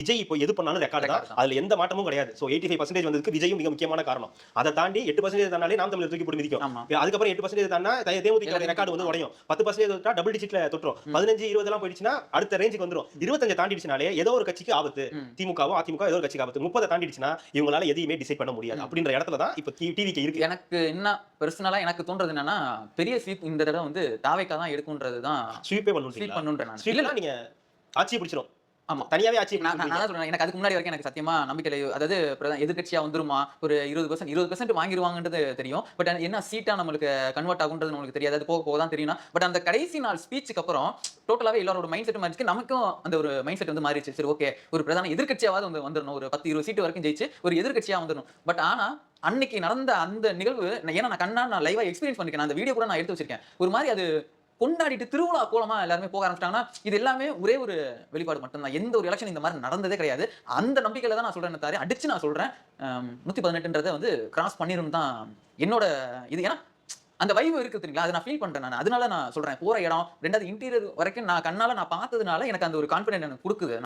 விஜய் இப்போ எது பண்ணாலும் ரெக்கார்டு தான். அதுல எந்த மாற்றமும் கிடையாது. சோ 85% வந்ததுக்கு விஜயும் மிக முக்கியமான காரணம். அத தாண்டி 8% தாண்டாலே நாம் தமிழர் தூக்கி போட்டு மிதிக்கும். அதுக்கப்புறம் 8% தாண்டா தேமுதிக ரெக்கார்டு வந்து உடையும். 10% தொட்டா டபுள் டிஜிட்ல தொட்டுரும். 15, 20 எல்லாம் போயிடுச்சுன்னா அடுத்த ரேஞ்சுக்கு வந்துரும். 25 தாண்டிடுச்சுனாலே ஏதோ ஒரு கட்சிக்கு ஆபத்து. திமுகவோ, அதிமுக ஏதோ ஒரு கட்சிக்கு ஆபத்து. 30 தாண்டிடுச்சுன்னா இவங்களால எதையுமே டிசைட் பண்ண முடியாது. அப்படின்ற இடத்துல தான் இப்ப டிவிக்கு இருக்கு. எனக்கு என்ன பெர்சனலா எனக்கு தோன்றது என்னன்னா, பெரிய ஸ்வீப் இந்த தடவை வந்து தாவேக்கா தான் எடுக்கும்ன்றது தான். ஸ்வீப்பே ஸ்வீப் பண்ணுன்றேன் நான். ஸ்வீப்னா நீங்க ஆட்சியை பிடிச்சிரும். ஆமா. தனியாவே ஆட்சி நான் சொல்றேன். எனக்கு அதுக்கு முன்னாடி வரைக்கும் எனக்கு சத்தியமா நம்பிக்கை இல்ல. அதாவது எதிர்க்கட்சியா வந்துருமா? ஒரு 20% வாங்கிருவாங்கன்றது தெரியும். பட் என்ன சீட்டா நம்மளுக்கு கன்வெர்ட் ஆகும்ன்றது நமக்கு தெரியாது. அது போக போக தான் தெரியும். பட் அந்த கடைசி நாள் ஸ்பீச்சுக்கு அப்புறம் டோட்டலாவே எல்லாரோட மைண்ட் செட் மாறிச்சு. நமக்கும் அந்த ஒரு மைண்ட் செட் வந்து மாறிடுச்சு. சரி ஓகே. ஒரு பிரதான எதிர்க்கட்சியாவது வந்து வந்துரணும். ஒரு 10, 20 சீட் வரைக்கும் ஜெயிச்சு ஒரு எதிர்க்கட்சியா வந்துரணும். பட் ஆனா அன்னைக்கு நடந்த அந்த நிகழ்வு ஏன்னா நான் லைவா எக்ஸ்பீரியன்ஸ் பண்ணிருக்கேன். அந்த வீடியோ கூட நான் எடுத்து வச்சிருக்கேன். ஒரு மாதிரி அது கொண்டாடிட்டு திருவிழா கோலமா எல்லாருமே போக ஆரம்பிச்சிட்டாங்கன்னா, இது எல்லாமே ஒரே ஒரு வெளிப்பாடு மட்டும் தான். எந்த ஒரு எலக்ஷன் இந்த மாதிரி நடந்ததே கிடையாது. அந்த நம்பிக்கையில தான் நான் சொல்றேன் தவிர, அடிச்சு நான் சொல்றேன் 118ன்றத வந்து கிராஸ் பண்ணிரும் தான் என்னோட இது. ஏன்னா அந்த வைப் இருக்கு தெரியுங்களா? அதை நான் ஃபீல் பண்றேன் நான். அதனால நான் சொல்றேன். போற இடம் 2வது இன்டீரியர் வரைக்கும் நான் கண்ணால நான் பார்த்ததுனால எனக்கு அந்த ஒரு கான்ஃபிடென்ட் எனக்கு குடுக்குது.